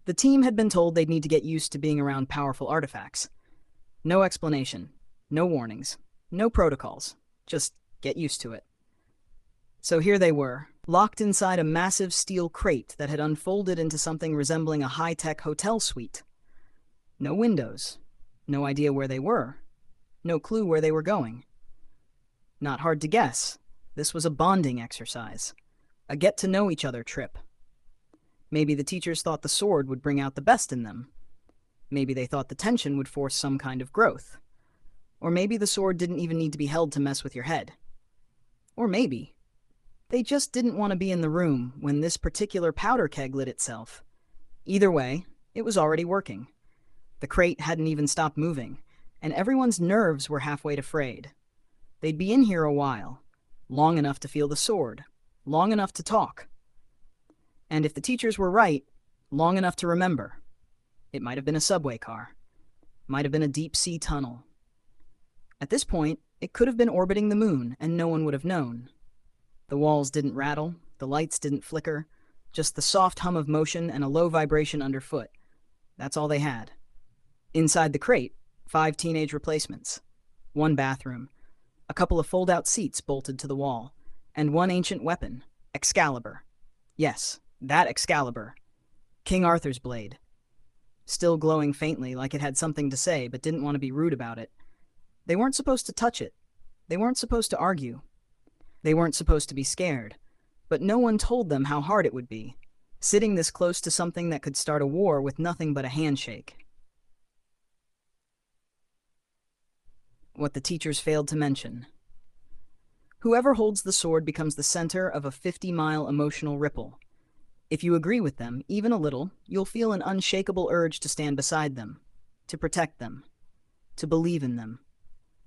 The team had been told they'd need to get used to being around powerful artifacts. No explanation, no warnings, no protocols. Just get used to it. So here they were, locked inside a massive steel crate that had unfolded into something resembling a high-tech hotel suite. No windows, no idea where they were, no clue where they were going. Not hard to guess. This was a bonding exercise, a get-to-know-each-other trip. Maybe the teachers thought the sword would bring out the best in them. Maybe they thought the tension would force some kind of growth. Or maybe the sword didn't even need to be held to mess with your head. Or maybe they just didn't want to be in the room when this particular powder keg lit itself. Either way, it was already working. The crate hadn't even stopped moving, and everyone's nerves were halfway to frayed. They'd be in here a while, long enough to feel the sword, long enough to talk. And if the teachers were right, long enough to remember. It might have been a subway car. Might have been a deep-sea tunnel. At this point, it could have been orbiting the moon, and no one would have known. The walls didn't rattle, the lights didn't flicker, just the soft hum of motion and a low vibration underfoot. That's all they had. Inside the crate, 5 teenage replacements. 1 bathroom, a couple of fold-out seats bolted to the wall, and 1 ancient weapon, Excalibur. Yes, that Excalibur. King Arthur's blade. Still glowing faintly like it had something to say but didn't want to be rude about it. They weren't supposed to touch it. They weren't supposed to argue. They weren't supposed to be scared. But no one told them how hard it would be, sitting this close to something that could start a war with nothing but a handshake. What the teachers failed to mention. Whoever holds the sword becomes the center of a 50-mile emotional ripple. If you agree with them, even a little, you'll feel an unshakable urge to stand beside them, to protect them, to believe in them.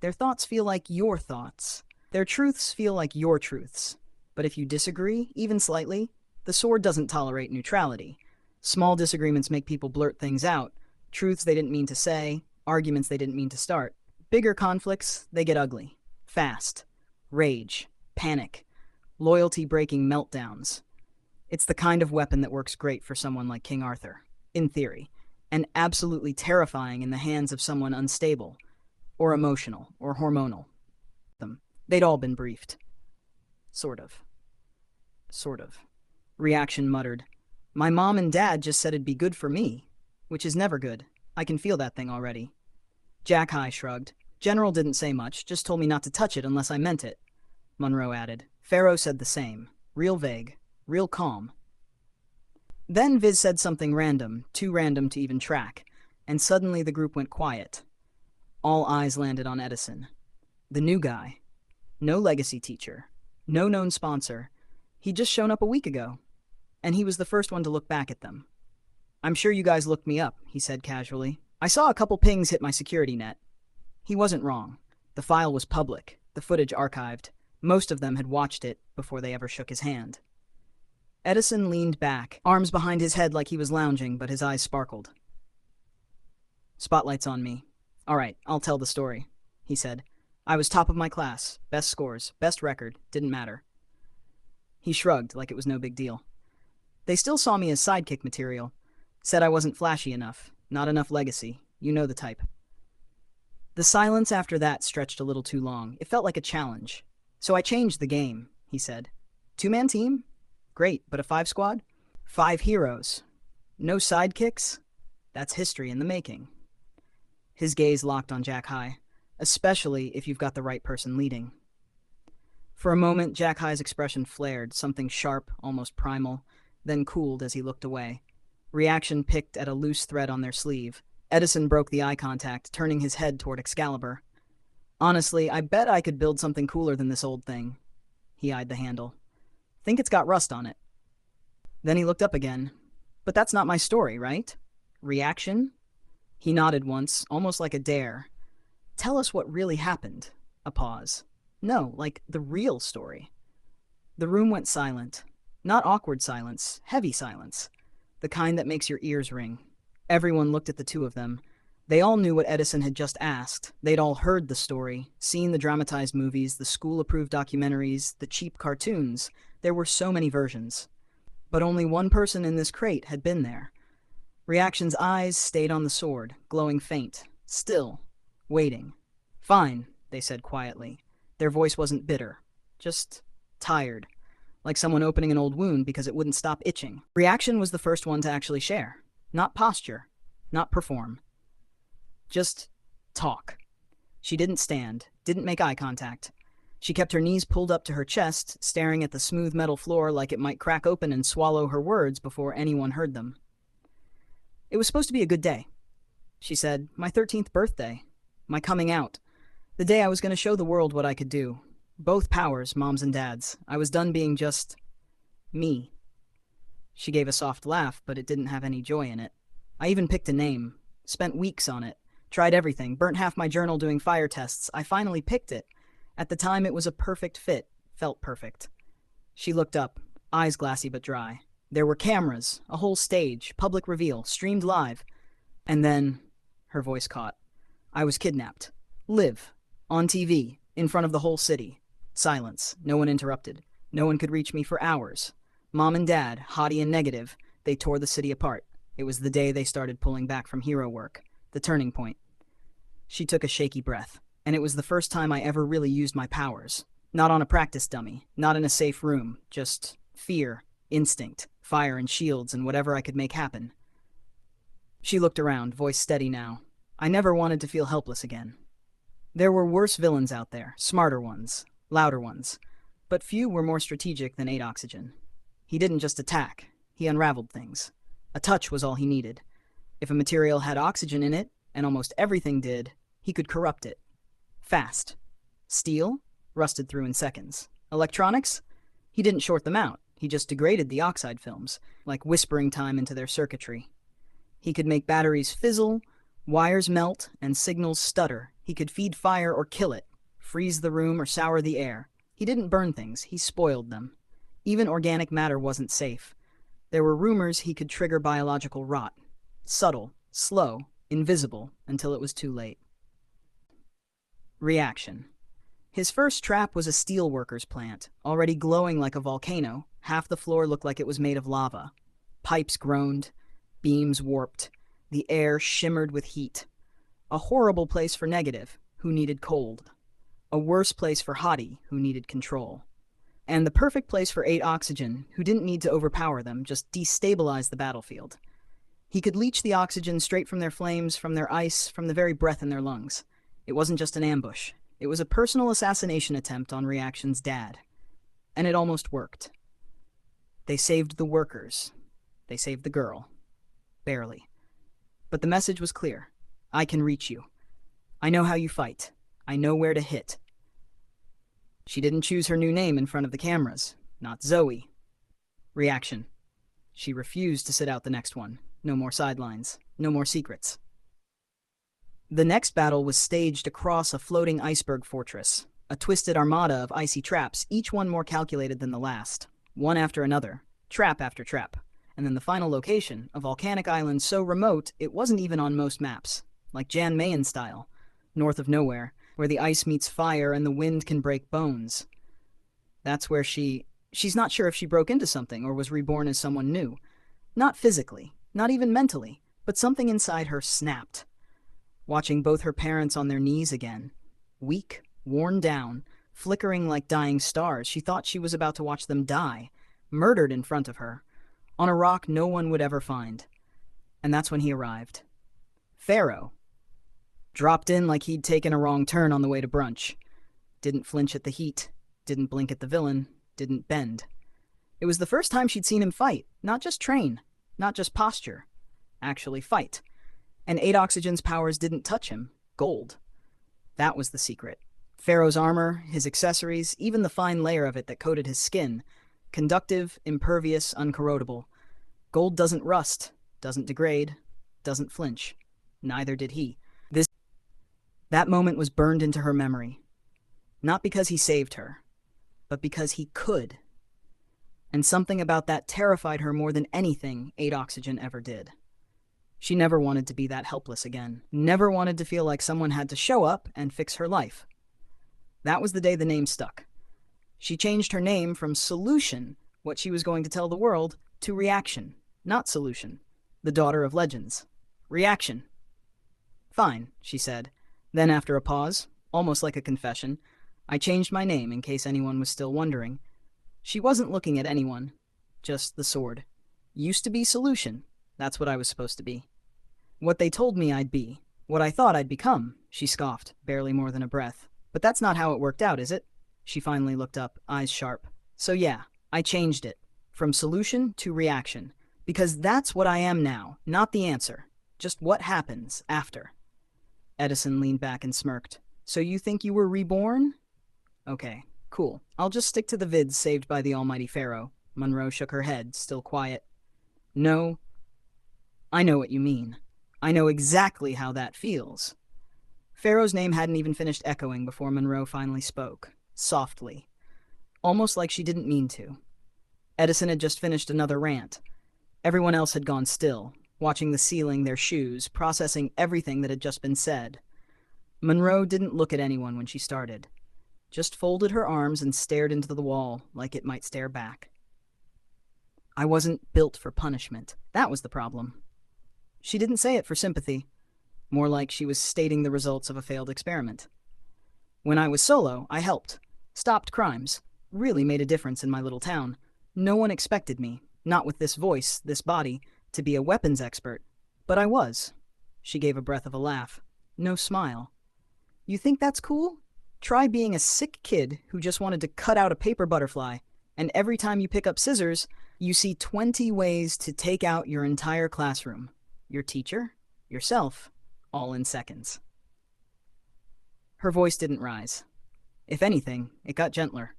Their thoughts feel like your thoughts. Their truths feel like your truths. But if you disagree, even slightly, the sword doesn't tolerate neutrality. Small disagreements make people blurt things out, truths they didn't mean to say, arguments they didn't mean to start. Bigger conflicts, they get ugly. Fast. Rage. Panic. Loyalty-breaking meltdowns. It's the kind of weapon that works great for someone like King Arthur, in theory, and absolutely terrifying in the hands of someone unstable, or emotional, or hormonal. They'd all been briefed. Sort of. Reaction muttered. My mom and dad just said it'd be good for me, which is never good. I can feel that thing already. Jack High shrugged. General didn't say much, just told me not to touch it unless I meant it. Monroe added. Pharaoh said the same. Real vague. Real calm. Then Viz said something random, too random to even track, and suddenly the group went quiet. All eyes landed on Edison. The new guy. No legacy teacher. No known sponsor. He'd just shown up a week ago. And he was the first one to look back at them. I'm sure you guys looked me up, he said casually. I saw a couple pings hit my security net. He wasn't wrong. The file was public, the footage archived. Most of them had watched it before they ever shook his hand. Edison leaned back, arms behind his head like he was lounging, but his eyes sparkled. Spotlight's on me. All right, I'll tell the story, he said. I was top of my class, best scores, best record, didn't matter. He shrugged like it was no big deal. They still saw me as sidekick material, said I wasn't flashy enough, not enough legacy, you know the type. The silence after that stretched a little too long. It felt like a challenge. So I changed the game, he said. 2-man team? Great, but a 5 squad? 5 heroes. No sidekicks? That's history in the making. His gaze locked on Jack High, especially if you've got the right person leading. For a moment, Jack High's expression flared, something sharp, almost primal, then cooled as he looked away. Reaction picked at a loose thread on their sleeve. Edison broke the eye contact, turning his head toward Excalibur. Honestly, I bet I could build something cooler than this old thing. He eyed the handle. Think it's got rust on it. Then he looked up again. But that's not my story, right? Reaction? He nodded once, almost like a dare. Tell us what really happened. A pause. No, like the real story. The room went silent. Not awkward silence, heavy silence. The kind that makes your ears ring. Everyone looked at the two of them. They all knew what Edison had just asked. They'd all heard the story, seen the dramatized movies, the school-approved documentaries, the cheap cartoons. There were so many versions. But only one person in this crate had been there. Reaction's eyes stayed on the sword, glowing faint, still, waiting. Fine, they said quietly. Their voice wasn't bitter, just tired, like someone opening an old wound because it wouldn't stop itching. Reaction was the first one to actually share. Not posture, not perform. Just talk. She didn't stand, didn't make eye contact. She kept her knees pulled up to her chest, staring at the smooth metal floor like it might crack open and swallow her words before anyone heard them. It was supposed to be a good day, she said. My 13th birthday. My coming out. The day I was going to show the world what I could do. Both powers, moms and dads. I was done being just me. She gave a soft laugh, but it didn't have any joy in it. I even picked a name. Spent weeks on it. Tried everything. Burnt half my journal doing fire tests. I finally picked it. At the time, it was a perfect fit. Felt perfect. She looked up, eyes glassy but dry. There were cameras, a whole stage, public reveal, streamed live. And then, her voice caught. I was kidnapped. Live. On TV. In front of the whole city. Silence. No one interrupted. No one could reach me for hours. Mom and Dad, haughty and negative, they tore the city apart. It was the day they started pulling back from hero work. The turning point. She took a shaky breath, and it was the first time I ever really used my powers. Not on a practice dummy, not in a safe room, just fear, instinct, fire and shields and whatever I could make happen. She looked around, voice steady now. I never wanted to feel helpless again. There were worse villains out there, smarter ones, louder ones, but few were more strategic than 8 Oxygen. He didn't just attack, he unraveled things. A touch was all he needed. If a material had oxygen in it, and almost everything did, he could corrupt it. Fast. Steel? Rusted through in seconds. Electronics? He didn't short them out, he just degraded the oxide films, like whispering time into their circuitry. He could make batteries fizzle, wires melt, and signals stutter. He could feed fire or kill it, freeze the room or sour the air. He didn't burn things, he spoiled them. Even organic matter wasn't safe. There were rumors he could trigger biological rot. Subtle, slow, invisible, until it was too late. Reaction. His first trap was a steelworkers plant, already glowing like a volcano. Half the floor looked like it was made of lava. Pipes groaned, beams warped, the air shimmered with heat. A horrible place for negative, who needed cold. A worse place for haughty, who needed control. And the perfect place for 8 Oxygen, who didn't need to overpower them, just destabilize the battlefield. He could leach the oxygen straight from their flames, from their ice, from the very breath in their lungs. It wasn't just an ambush. It was a personal assassination attempt on Reaction's dad. And it almost worked. They saved the workers. They saved the girl. Barely. But the message was clear. I can reach you. I know how you fight. I know where to hit. She didn't choose her new name in front of the cameras. Not Zoe. Reaction. She refused to sit out the next one. No more sidelines. No more secrets. The next battle was staged across a floating iceberg fortress. A twisted armada of icy traps, each one more calculated than the last. One after another. Trap after trap. And then the final location, a volcanic island so remote it wasn't even on most maps. Like Jan Mayen style. North of nowhere, where the ice meets fire and the wind can break bones. That's where she's not sure if she broke into something or was reborn as someone new. Not physically, not even mentally, but something inside her snapped. Watching both her parents on their knees again. Weak, worn down, flickering like dying stars, she thought she was about to watch them die, murdered in front of her, on a rock no one would ever find. And that's when he arrived. Pharaoh. Dropped in like he'd taken a wrong turn on the way to brunch. Didn't flinch at the heat, didn't blink at the villain, didn't bend. It was the first time she'd seen him fight, not just train, not just posture. Actually fight. And 8 Oxygen's powers didn't touch him. Gold. That was the secret. Pharaoh's armor, his accessories, even the fine layer of it that coated his skin. Conductive, impervious, uncorrodable. Gold doesn't rust, doesn't degrade, doesn't flinch. Neither did he. That moment was burned into her memory. Not because he saved her, but because he could. And something about that terrified her more than anything 8 Oxygen ever did. She never wanted to be that helpless again. Never wanted to feel like someone had to show up and fix her life. That was the day the name stuck. She changed her name from Solution, what she was going to tell the world, to Reaction, not Solution. the daughter of legends. Reaction. Fine, she said. Then after a pause, almost like a confession, I changed my name in case anyone was still wondering. She wasn't looking at anyone, just the sword. Used to be solution. That's what I was supposed to be. What they told me I'd be. What I thought I'd become, she scoffed, barely more than a breath. But that's not how it worked out, is it? She finally looked up, eyes sharp. So yeah, I changed it. From solution to reaction. Because that's what I am now, not the answer. Just what happens after. Edison leaned back and smirked. So you think you were reborn? Okay, cool. I'll just stick to the vids saved by the almighty Pharaoh. Monroe shook her head, still quiet. No, I know what you mean. I know exactly how that feels. Pharaoh's name hadn't even finished echoing before Monroe finally spoke, softly, almost like she didn't mean to. Edison had just finished another rant. Everyone else had gone still, watching the ceiling, their shoes, processing everything that had just been said. Monroe didn't look at anyone when she started, just folded her arms and stared into the wall like it might stare back. I wasn't built for punishment. That was the problem. She didn't say it for sympathy, more like she was stating the results of a failed experiment. When I was solo, I helped, stopped crimes, really made a difference in my little town. No one expected me, not with this voice, this body, to be a weapons expert. But I was. She gave a breath of a laugh. No smile. You think that's cool? Try being a sick kid who just wanted to cut out a paper butterfly, and every time you pick up scissors, you see 20 ways to take out your entire classroom. Your teacher, yourself, all in seconds. Her voice didn't rise. If anything, it got gentler.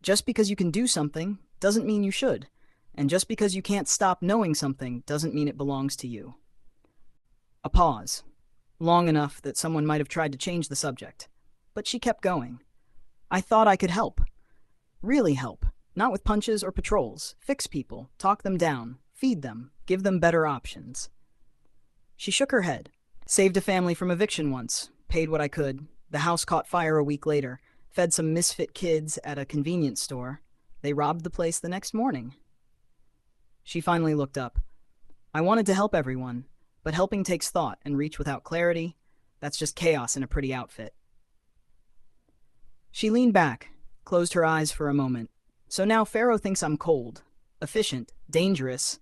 Just because you can do something doesn't mean you should, and just because you can't stop knowing something doesn't mean it belongs to you. A pause, long enough that someone might have tried to change the subject, but she kept going. I thought I could help. Really help. Not with punches or patrols. Fix people, talk them down, feed them, give them better options. She shook her head. Saved a family from eviction once, paid what I could. The house caught fire a week later, fed some misfit kids at a convenience store. They robbed the place the next morning. She finally looked up. I wanted to help everyone, but helping takes thought and reach without clarity. That's just chaos in a pretty outfit. She leaned back, closed her eyes for a moment. So now Pharaoh thinks I'm cold, efficient, dangerous.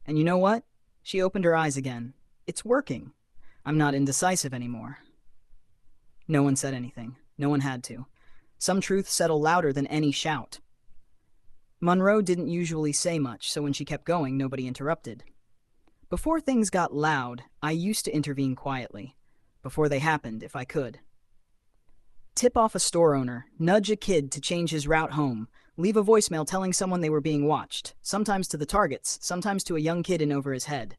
And you know what? She opened her eyes again. It's working. I'm not indecisive anymore. No one said anything. No one had to. Some truth settled louder than any shout. Monroe didn't usually say much, so when she kept going, nobody interrupted. Before things got loud, I used to intervene quietly. Before they happened, if I could. Tip off a store owner, nudge a kid to change his route home, leave a voicemail telling someone they were being watched, sometimes to the targets, sometimes to a young kid in over his head.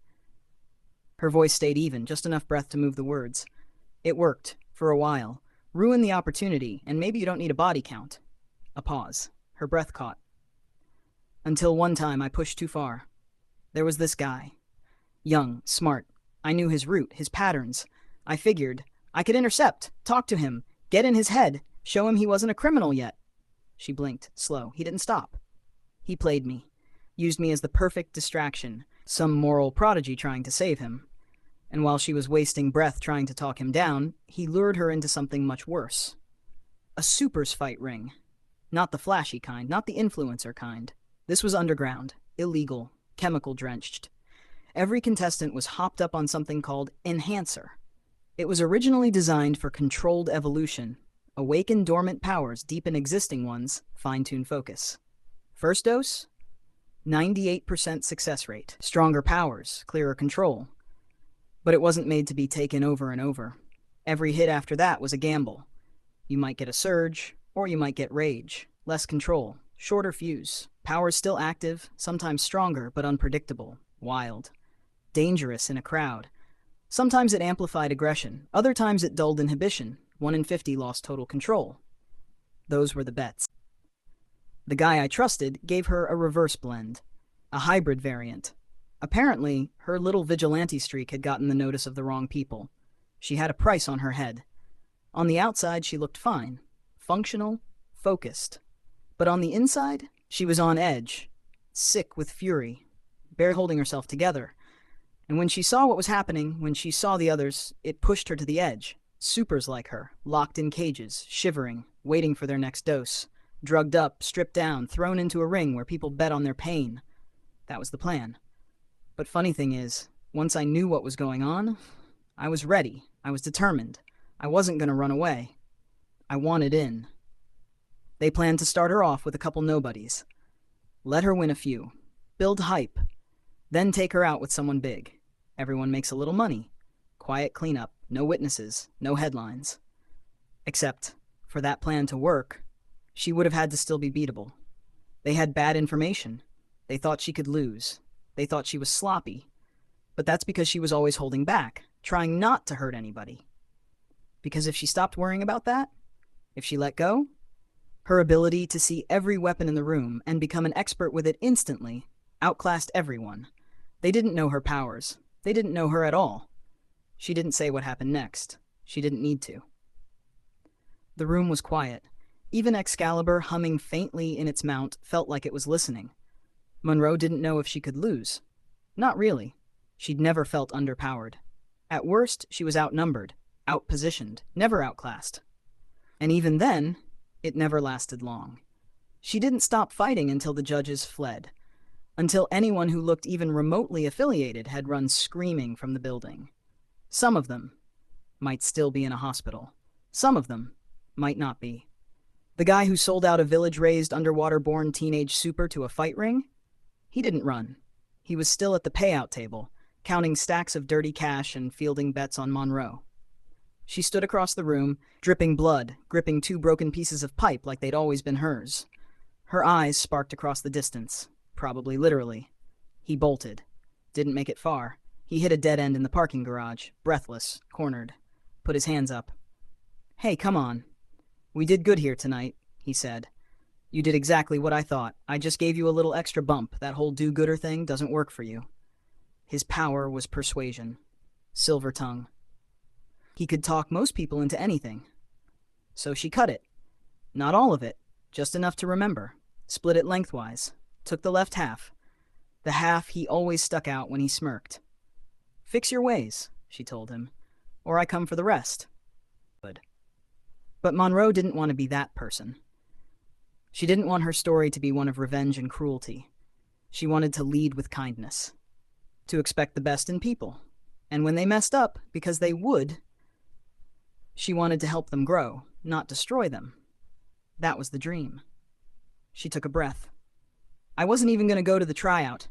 Her voice stayed even, just enough breath to move the words. It worked, for a while. Ruin the opportunity, and maybe you don't need a body count. A pause. Her breath caught. Until one time I pushed too far. There was this guy. Young, smart. I knew his route, his patterns. I figured I could intercept, talk to him, get in his head, show him he wasn't a criminal yet. She blinked, slow. He didn't stop. He played me. Used me as the perfect distraction, some moral prodigy trying to save him. And while she was wasting breath trying to talk him down, he lured her into something much worse. A supers fight ring. Not the flashy kind, not the influencer kind. This was underground, illegal, chemical-drenched. Every contestant was hopped up on something called Enhancer. It was originally designed for controlled evolution. Awaken dormant powers, deepen existing ones, fine-tune focus. First dose? 98% success rate. Stronger powers, clearer control. But it wasn't made to be taken over and over. Every hit after that was a gamble. You might get a surge, or you might get rage. Less control, shorter fuse. Powers still active, sometimes stronger, but unpredictable. Wild. Dangerous in a crowd. Sometimes it amplified aggression. Other times it dulled inhibition. 1 in 50 lost total control. Those were the bets. The guy I trusted gave her a reverse blend. A hybrid variant. Apparently, her little vigilante streak had gotten the notice of the wrong people. She had a price on her head. On the outside, she looked fine. Functional, focused. But on the inside, she was on edge. Sick with fury. Barely holding herself together. And when she saw what was happening, when she saw the others, it pushed her to the edge. Supers like her, locked in cages, shivering, waiting for their next dose. Drugged up, stripped down, thrown into a ring where people bet on their pain. That was the plan. But funny thing is, once I knew what was going on, I was ready. I was determined. I wasn't going to run away. I wanted in. They planned to start her off with a couple nobodies. Let her win a few. Build hype. Then take her out with someone big. Everyone makes a little money. Quiet cleanup. No witnesses. No headlines. Except, for that plan to work, she would have had to still be beatable. They had bad information. They thought she could lose. They thought she was sloppy. But that's because she was always holding back, trying not to hurt anybody. Because if she stopped worrying about that, if she let go, her ability to see every weapon in the room and become an expert with it instantly outclassed everyone. They didn't know her powers. They didn't know her at all. She didn't say what happened next. She didn't need to. The room was quiet. Even Excalibur, humming faintly in its mount, felt like it was listening. Monroe didn't know if she could lose. Not really. She'd never felt underpowered. At worst, she was outnumbered, outpositioned, never outclassed. And even then, it never lasted long. She didn't stop fighting until the judges fled, until anyone who looked even remotely affiliated had run screaming from the building. Some of them might still be in a hospital. Some of them might not be. The guy who sold out a village-raised, underwater-born teenage super to a fight ring? He didn't run. He was still at the payout table, counting stacks of dirty cash and fielding bets on Monroe. She stood across the room, dripping blood, gripping two broken pieces of pipe like they'd always been hers. Her eyes sparked across the distance, probably literally. He bolted. Didn't make it far. He hit a dead end in the parking garage, breathless, cornered. Put his hands up. "Hey, come on. We did good here tonight," he said. "You did exactly what I thought. I just gave you a little extra bump. That whole do-gooder thing doesn't work for you." His power was persuasion. Silver tongue. He could talk most people into anything. So she cut it. Not all of it, just enough to remember. Split it lengthwise. Took the left half. The half he always stuck out when he smirked. "Fix your ways," she told him, "or I come for the rest." Good. But Monroe didn't want to be that person. She didn't want her story to be one of revenge and cruelty. She wanted to lead with kindness. To expect the best in people. And when they messed up, because they would, she wanted to help them grow, not destroy them. That was the dream. She took a breath. "I wasn't even going to go to the tryout.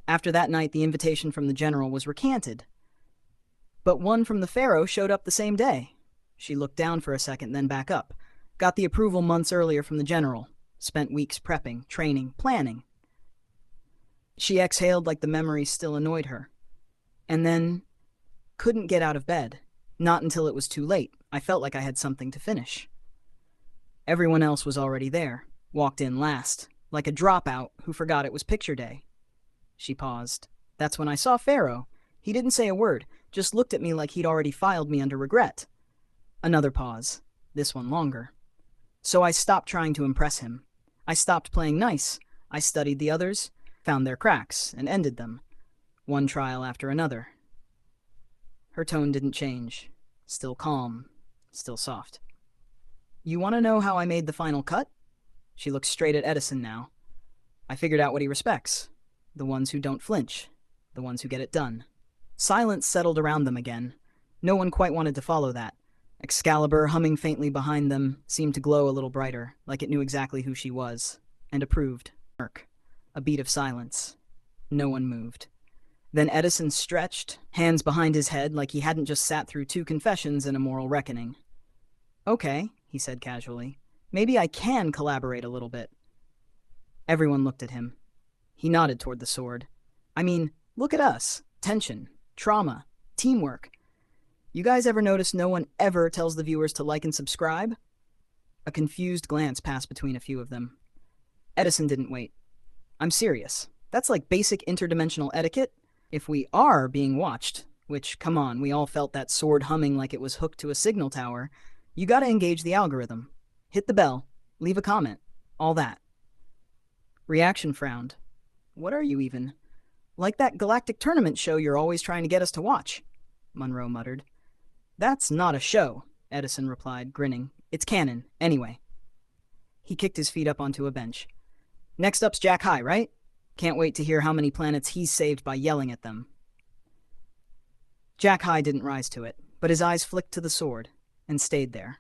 After that night, the invitation from the general was recanted. But one from the Pharaoh showed up the same day." She looked down for a second, then back up. "Got the approval months earlier from the general. Spent weeks prepping, training, planning." She exhaled like the memory still annoyed her. And then, couldn't get out of bed. Not until it was too late. I felt like I had something to finish. Everyone else was already there. Walked in last. Like a dropout who forgot it was picture day. She paused. "That's when I saw Pharaoh. He didn't say a word, just looked at me like he'd already filed me under regret." Another pause. This one longer. "So I stopped trying to impress him. I stopped playing nice. I studied the others, found their cracks, and ended them. One trial after another." Her tone didn't change. Still calm. Still soft. "You want to know how I made the final cut?" She looked straight at Edison now. "I figured out what he respects. The ones who don't flinch. The ones who get it done." Silence settled around them again. No one quite wanted to follow that. Excalibur, humming faintly behind them, seemed to glow a little brighter, like it knew exactly who she was, and approved. A beat of silence. No one moved. Then Edison stretched, hands behind his head like he hadn't just sat through 2 confessions and a moral reckoning. "Okay," he said casually. "Maybe I can collaborate a little bit." Everyone looked at him. He nodded toward the sword. "I mean, look at us. Tension, trauma, teamwork. You guys ever notice no one ever tells the viewers to like and subscribe?" A confused glance passed between a few of them. Edison didn't wait. "I'm serious. That's like basic interdimensional etiquette. If we are being watched, which, come on, we all felt that sword humming like it was hooked to a signal tower, you gotta engage the algorithm. Hit the bell. Leave a comment. All that." Reaction frowned. "What are you even?" Like that galactic tournament show you're always trying to get us to watch, Monroe muttered. That's not a show, Edison replied, grinning. It's canon, anyway. He kicked his feet up onto a bench. Next up's Jack High, right? Can't wait to hear how many planets he's saved by yelling at them. Jack High didn't rise to it, but his eyes flicked to the sword and stayed there.